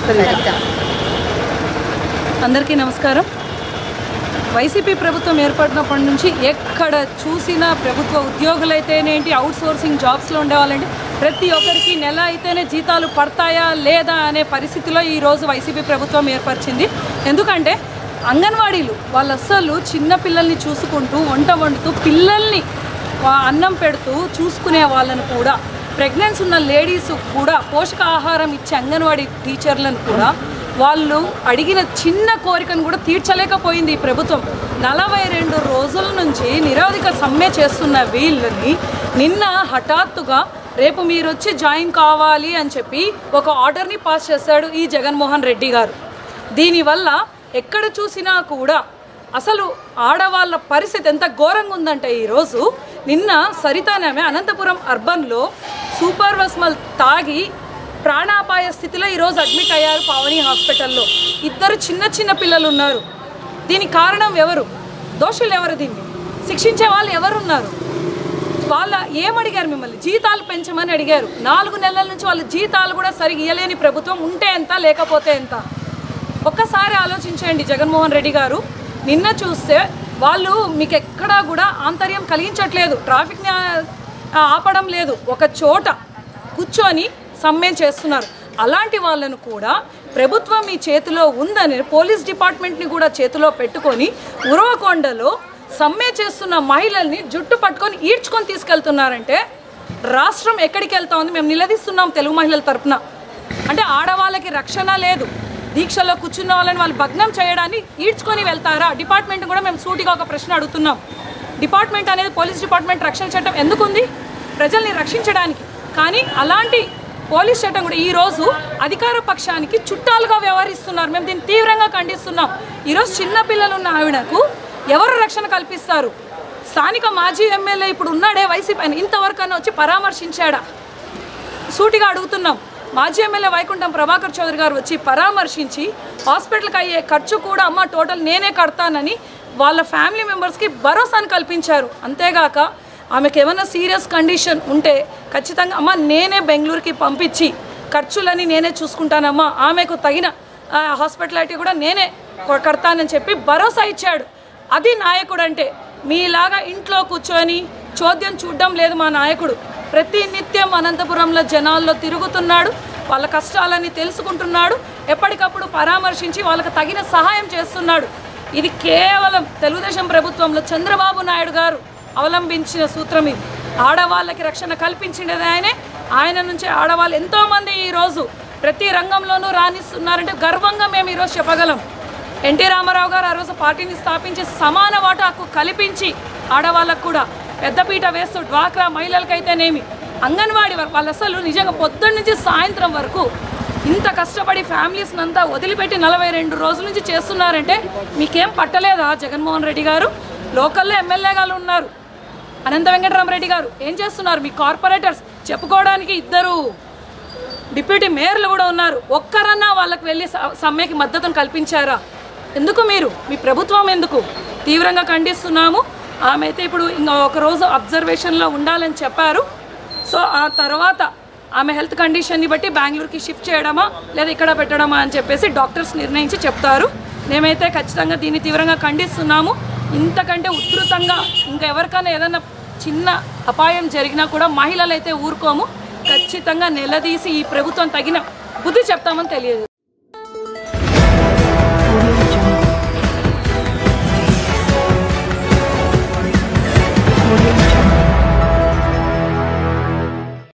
వస్తుంది. అందరికీ నమస్కారం. వైసీపీ ప్రభుత్వం ఏర్పడినప్పటి నుంచి ఎక్కడ చూసినా ప్రభుత్వ ఉద్యోగులైతేనేంటి, అవుట్ సోర్సింగ్ జాబ్స్లో ఉండేవాళ్ళండి, ప్రతి ఒక్కరికి నెల అయితేనే జీతాలు పడతాయా లేదా అనే పరిస్థితిలో ఈరోజు వైసీపీ ప్రభుత్వం ఏర్పరిచింది. ఎందుకంటే అంగన్వాడీలు వాళ్ళు అస్సలు చిన్న పిల్లల్ని చూసుకుంటూ వంట వండుతూ పిల్లల్ని అన్నం పెడుతూ చూసుకునే వాళ్ళను కూడా, ప్రెగ్నెన్సీ ఉన్న లేడీస్ కూడా పోషకాహారం ఇచ్చే అంగన్వాడీ టీచర్లను కూడా వాళ్ళు అడిగిన చిన్న కోరికను కూడా తీర్చలేకపోయింది ఈ ప్రభుత్వం. 42 రోజుల నుంచి నిరవధిక సమ్మె చేస్తున్న వీళ్ళని నిన్న హఠాత్తుగా రేపు మీరు వచ్చి జాయిన్ కావాలి అని చెప్పి ఒక ఆర్డర్ని పాస్ చేశాడు ఈ జగన్మోహన్ రెడ్డి గారు. దీనివల్ల ఎక్కడ చూసినా కూడా అసలు ఆడవాళ్ళ పరిస్థితి ఎంత ఘోరంగా ఉందంటే, ఈరోజు నిన్న సరితానామే అనంతపురం అర్బన్లో సూపర్ వస్మల్ తాగి ప్రాణాపాయ స్థితిలో ఈరోజు అడ్మిట్ అయ్యారు పావని హాస్పిటల్లో. 2 చిన్న పిల్లలు ఉన్నారు. దీనికి కారణం ఎవరు? దోషులు ఎవరు? దీన్ని శిక్షించే వాళ్ళు ఎవరున్నారు? వాళ్ళ ఏమడిగారు? మిమ్మల్ని జీతాలు పెంచమని అడిగారు. 4 నెలల నుంచి వాళ్ళ జీతాలు కూడా సరిగ్గా ఇవ్వలేని ప్రభుత్వం ఉంటే ఎంత, లేకపోతే ఎంత? ఒక్కసారి ఆలోచించండి జగన్మోహన్ రెడ్డి గారు. నిన్న చూస్తే వాళ్ళు మీకు ఎక్కడా కూడా ఆంతర్యం కలిగించట్లేదు, ట్రాఫిక్ని ఆపడం లేదు, ఒక చోట కూర్చొని సమ్మె చేస్తున్నారు. అలాంటి వాళ్ళను కూడా ప్రభుత్వం మీ చేతిలో ఉందని పోలీస్ డిపార్ట్మెంట్ని కూడా చేతిలో పెట్టుకొని ఉరవకొండలో సమ్మె చేస్తున్న మహిళల్ని జుట్టు పట్టుకొని ఈడ్చుకొని తీసుకెళ్తున్నారంటే రాష్ట్రం ఎక్కడికి వెళ్తా ఉంది? మేము నిలదీస్తున్నాం తెలుగు మహిళల తరఫున. అంటే ఆడవాళ్ళకి రక్షణ లేదు, దీక్షలో కూర్చున్న వాళ్ళని వాళ్ళు భగ్నం చేయడాన్ని ఈడ్చుకొని వెళ్తారా? డిపార్ట్మెంట్ కూడా మేము సూటిగా ఒక ప్రశ్న అడుగుతున్నాం. డిపార్ట్మెంట్ అనేది పోలీస్ డిపార్ట్మెంట్ రక్షణ చట్టం ఎందుకుంది? ప్రజల్ని రక్షించడానికి. కానీ అలాంటి పోలీస్ చట్టం కూడా ఈరోజు అధికార పక్షానికి చుట్టాలుగా వ్యవహరిస్తున్నారు. మేము దీన్ని తీవ్రంగా ఖండిస్తున్నాం. ఈరోజు చిన్నపిల్లలు ఉన్న ఆవిడకు ఎవరు రక్షణ కల్పిస్తారు? స్థానిక మాజీ ఎమ్మెల్యే ఇప్పుడు ఉన్నాడే వైసీపీ, ఆయన ఇంతవరకన్నా వచ్చి పరామర్శించాడా? సూటిగా అడుగుతున్నాం. మాజీ ఎమ్మెల్యే వైకుంఠం ప్రభాకర్ చౌదరి గారు వచ్చి పరామర్శించి హాస్పిటల్కి అయ్యే ఖర్చు కూడా అమ్మ టోటల్ నేనే కడతానని వాళ్ళ ఫ్యామిలీ మెంబర్స్కి భరోసాను కల్పించారు. అంతేగాక ఆమెకు ఏమైనా సీరియస్ కండిషన్ ఉంటే ఖచ్చితంగా అమ్మ నేనే బెంగళూరుకి పంపించి ఖర్చులని నేనే చూసుకుంటానమ్మా, ఆమెకు తగిన హాస్పిటాలిటీ కూడా నేనే కడతానని చెప్పి భరోసా ఇచ్చాడు. అది నాయకుడు అంటే. మీలాగా ఇంట్లో కూర్చొని చోద్యం చూడడం లేదు మా నాయకుడు. ప్రతి నిత్యం అనంతపురంలో జనాల్లో తిరుగుతున్నాడు, వాళ్ళ కష్టాలని తెలుసుకుంటున్నాడు, ఎప్పటికప్పుడు పరామర్శించి వాళ్ళకి తగిన సహాయం చేస్తున్నాడు. ఇది కేవలం తెలుగుదేశం ప్రభుత్వంలో చంద్రబాబు నాయుడు గారు అవలంబించిన సూత్రం. ఇది ఆడవాళ్ళకి రక్షణ కల్పించినది ఆయనే. ఆయన నుంచి ఆడవాళ్ళు ఎంతోమంది ఈరోజు ప్రతి రంగంలోనూ రాణిస్తున్నారంటే గర్వంగా మేము ఈరోజు చెప్పగలం. ఎన్టీ రామారావు గారు ఆ రోజు పార్టీని స్థాపించి సమాన వాటా హక్కు కల్పించి ఆడవాళ్ళకు కూడా పెద్దపీట వేస్తూ డ్వాక్రా మహిళలకైతేనేమి, అంగన్వాడీ వాళ్ళు అసలు నిజంగా పొద్దున్న నుంచి సాయంత్రం వరకు ఇంత కష్టపడి ఫ్యామిలీస్ని అంతా వదిలిపెట్టి 42 రోజుల నుంచి చేస్తున్నారంటే మీకేం పట్టలేదా జగన్మోహన్ రెడ్డి గారు? లోకల్లో ఎమ్మెల్యే గారు ఉన్నారు, అనంత వెంకటరామరెడ్డి గారు ఏం చేస్తున్నారు? మీ కార్పొరేటర్స్ చెప్పుకోవడానికి 2 డిప్యూటీ మేయర్లు కూడా ఉన్నారు. ఒక్కరన్నా వాళ్ళకి వెళ్ళి సమ్మెకి మద్దతును కల్పించారా? ఎందుకు మీరు? మీ ప్రభుత్వం ఎందుకు? తీవ్రంగా ఖండిస్తున్నాము. ఆమె అయితే ఇప్పుడు ఒక రోజు అబ్జర్వేషన్లో ఉండాలని చెప్పారు. సో ఆ తర్వాత ఆమె హెల్త్ కండిషన్ని బట్టి బెంగళూరుకి షిఫ్ట్ చేయడమా లేదా ఇక్కడ పెట్టడమా అని చెప్పేసి డాక్టర్స్ నిర్ణయించి చెప్తారు. మేమైతే ఖచ్చితంగా దీన్ని తీవ్రంగా ఖండిస్తున్నాము. ఇంతకంటే ఉధృతంగా ఇంకా ఎవరికైనా ఏదైనా చిన్న అపాయం జరిగినా కూడా మహిళలు అయితే ఊరుకోము. ఖచ్చితంగా నిలదీసి ఈ ప్రభుత్వం తగిన బుద్ధి చెప్తామని తెలియదు.